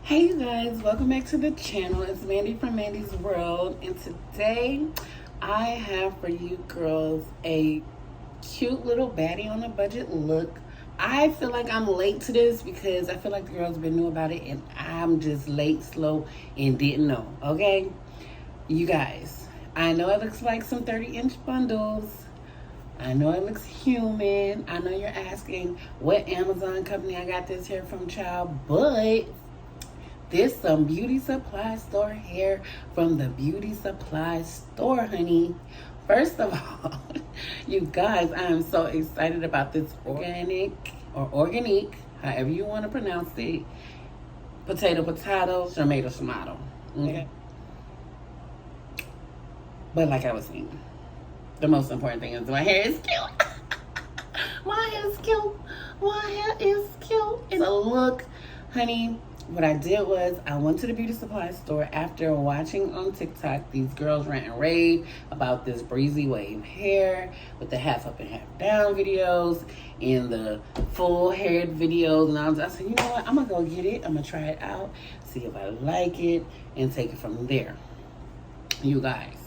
Hey you guys, welcome back to the channel. It's Mandy from Mandy's World, and today I have for you girls a cute little baddie on a budget look. I feel like I'm late to this because I feel like the girls been new about it and I'm just late, slow, and didn't know, okay? You guys, I know it looks like some 30-inch bundles. I know it looks human. I know you're asking what Amazon company I got this hair from, child, but this some beauty supply store hair from the beauty supply store, honey. First of all, you guys, I am so excited about this organic, however you want to pronounce it. Potato, tomato. Okay. But like I was saying, the most important thing is my hair is cute. My hair is cute. My hair is cute. It's a look, honey. What I did was I went to the beauty supply store after watching on TikTok these girls rant and rave about this breezy wave hair with the half up and half down videos and the full haired videos. And I said, you know what? I'm going to go get it. I'm going to try it out, see if I like it, and take it from there. You guys,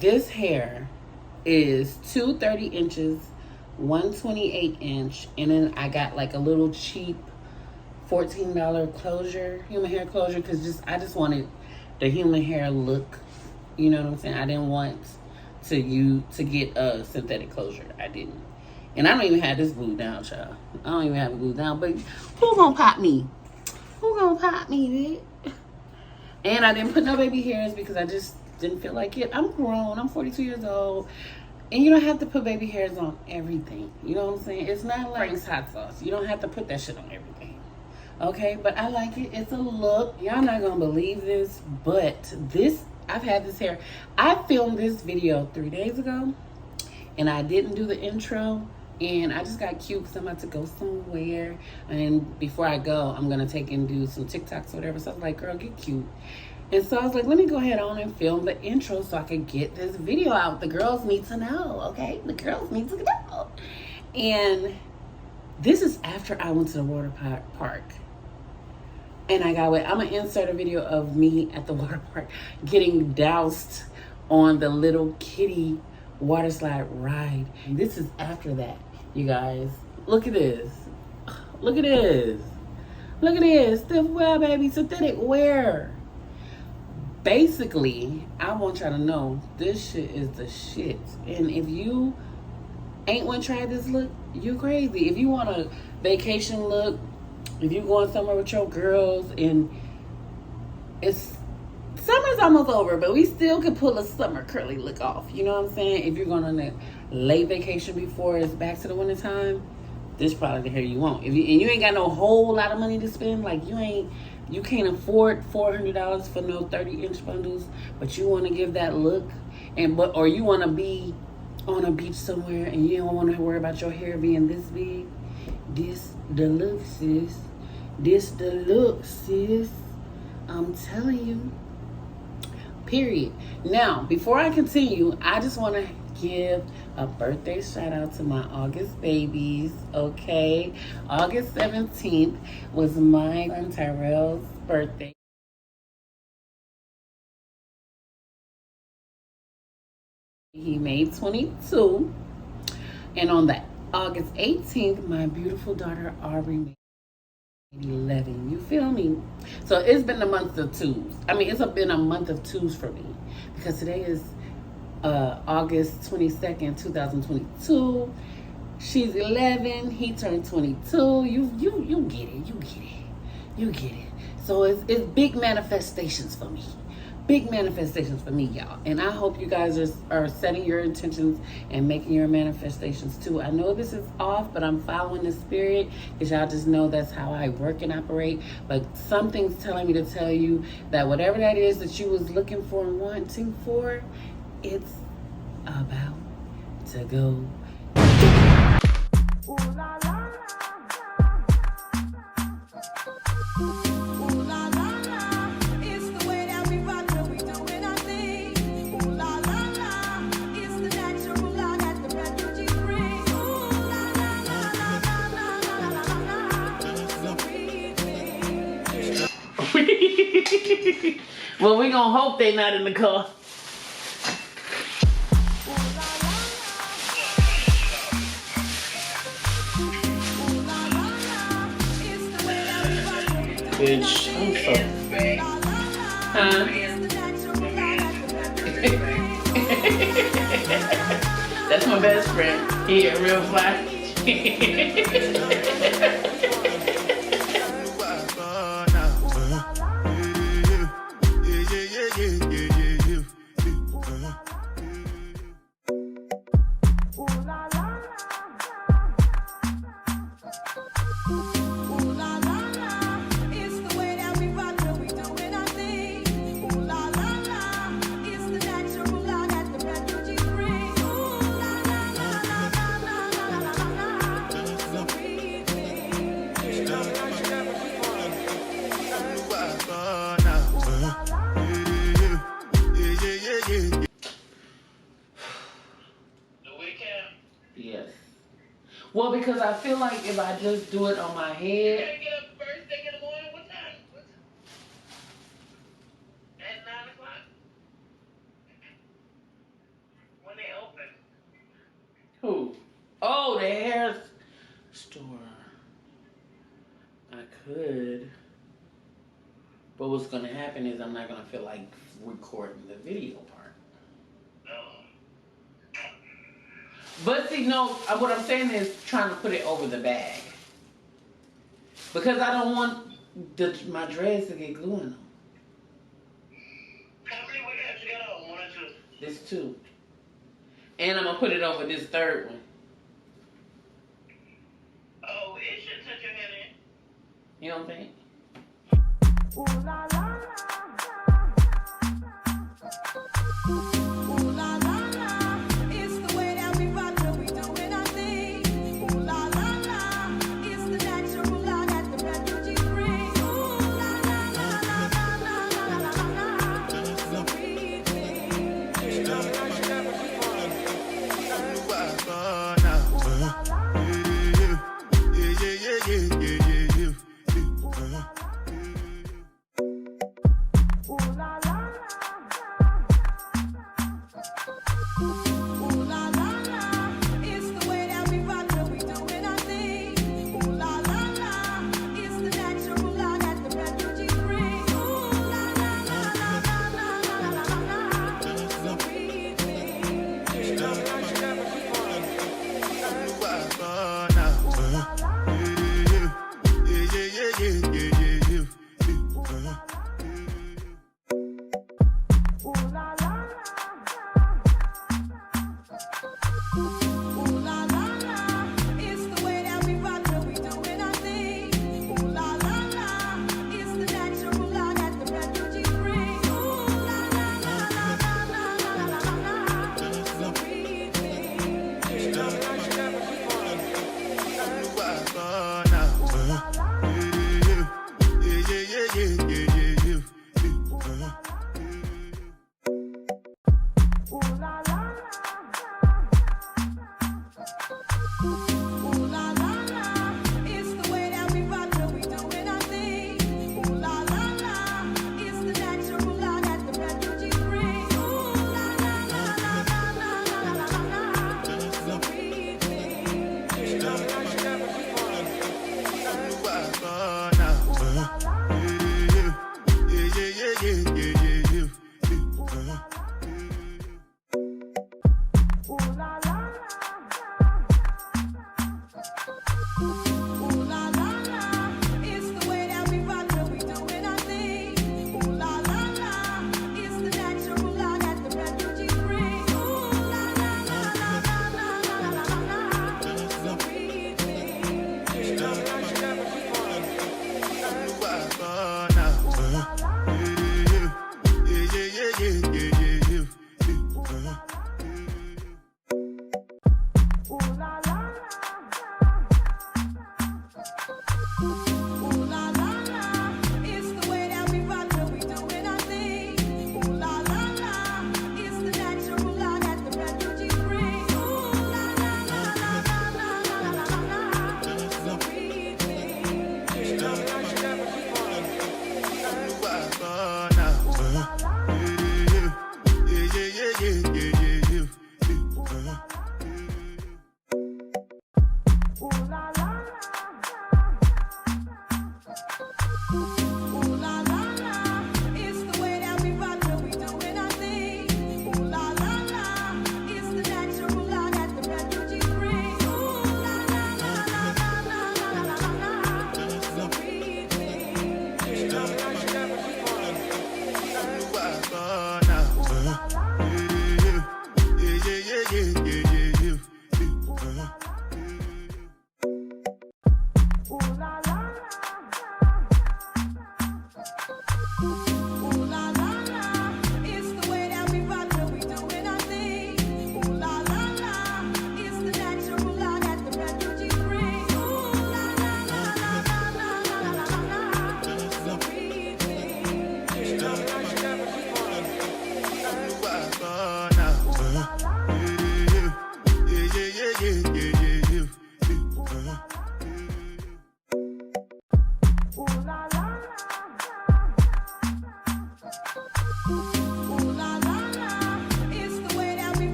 this hair is 230 inches, 128 inch, and then I got like a little cheap $14 closure, human hair closure, because I just wanted the human hair look. You know what I'm saying? I didn't want to get a synthetic closure. I didn't. And I don't even have this glued down, child. I don't even have it glued down. But who gonna pop me? Who gonna pop me, bitch? And I didn't put no baby hairs because I just didn't feel like it. I'm grown. I'm 42 years old. And you don't have to put baby hairs on everything. You know what I'm saying? It's not like hot sauce. You don't have to put that shit on everything. Okay, but I like it. It's a look. Y'all not gonna believe this, but I've had this hair. I filmed this video 3 days ago, and I didn't do the intro, and I just got cute because I'm about to go somewhere, and before I go, I'm gonna take and do some TikToks or whatever. So I was like, girl, get cute. And so I was like, let me go ahead on and film the intro so I could get this video out. The girls need to know, okay? The girls need to know. And this is after I went to the water park. And I got I'm going to insert a video of me at the water park getting doused on the little kiddie water slide ride. And this is after that, you guys. Look at this. Look at this. Look at this. Stiff wear, baby. Synthetic wear. Basically, I want y'all to know this shit is the shit. And if you ain't want to try this look, you crazy. If you want a vacation look, if you're going somewhere with your girls and summer's almost over, but we still could pull a summer curly look off. You know what I'm saying? If you're going on a late vacation before it's back to the winter time, this is probably the hair you want. And you ain't got no whole lot of money to spend, like you can't afford $400 for no 30-inch bundles, but you want to give that look, or you want to be on a beach somewhere and you don't want to worry about your hair being this big. This the look, sis. This the look, sis. I'm telling you. Period. Now, before I continue, I just want to give a birthday shout out to my August babies, okay? August 17th was my son Tyrell's birthday. He made 22. And on the August 18th, my beautiful daughter Aubrey made 11. You feel me? So it's been a month of twos. I mean, it's been a month of twos for me because today is August 22nd, 2022. She's 11. He turned 22. You get it. You get it. So it's big manifestations for me. Big manifestations for me, y'all. And I hope you guys are setting your intentions and making your manifestations too. I know this is off, but I'm following the spirit because y'all just know that's how I work and operate. But something's telling me to tell you that whatever that is that you was looking for and wanting for, it's about to go. Ooh, la, la. Well, we gonna hope they not in the car. Bitch, I'm so... Huh? That's my best friend. He a real fly. Yes. Well, because I feel like if I just do it on my head. You gotta get up first thing in the morning. What time? At 9 o'clock? When they open? Who? Oh, the hair store. I could. But what's gonna happen is I'm not gonna feel like recording the video part. But see, no, what I'm saying is trying to put it over the bag. Because I don't want my dreads to get glue in them. How many wigs you got on? 1 or 2? This 2. And I'm going to put it over this third one. Oh, it should touch your head in. You don't think? Ooh la la la.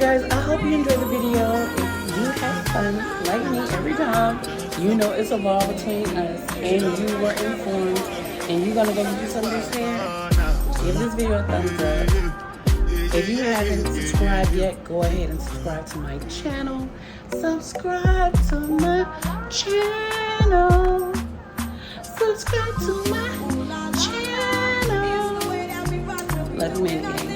guys, I hope you enjoyed the video. If you had fun, like me every time, you know it's a ball between us, and you were informed, and you're gonna go do some of this hair, give this video a thumbs up. If you haven't subscribed yet, go ahead and subscribe to my channel. Subscribe to my channel. Subscribe to my channel. Love you, man.